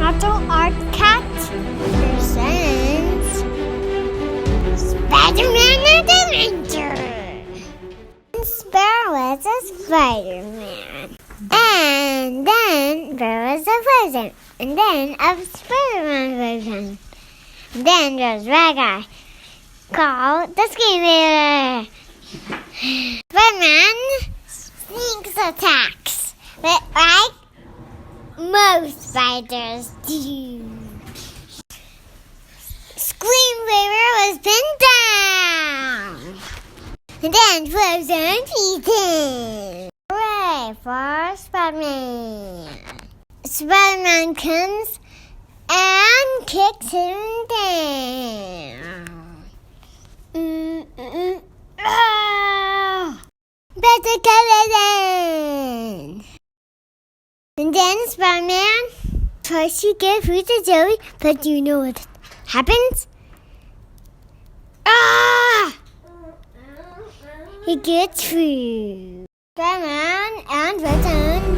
Nacho Art Cat presents Spider-Man Adventure. There was a Spider-Man, and then there was a version, and then a Spider-Man version, and then there was that guy called the Screamer. Spider-Man sneaks attacks, but like most spiders do. Screamer was pinned down, and then frozen pieces. Hooray for Spider-Man! Spider-Man comes and kicks him down. Better kill it in. And then Spider-Man tries to get through the jelly, but you know what happens? He gets through. Spider-Man and Return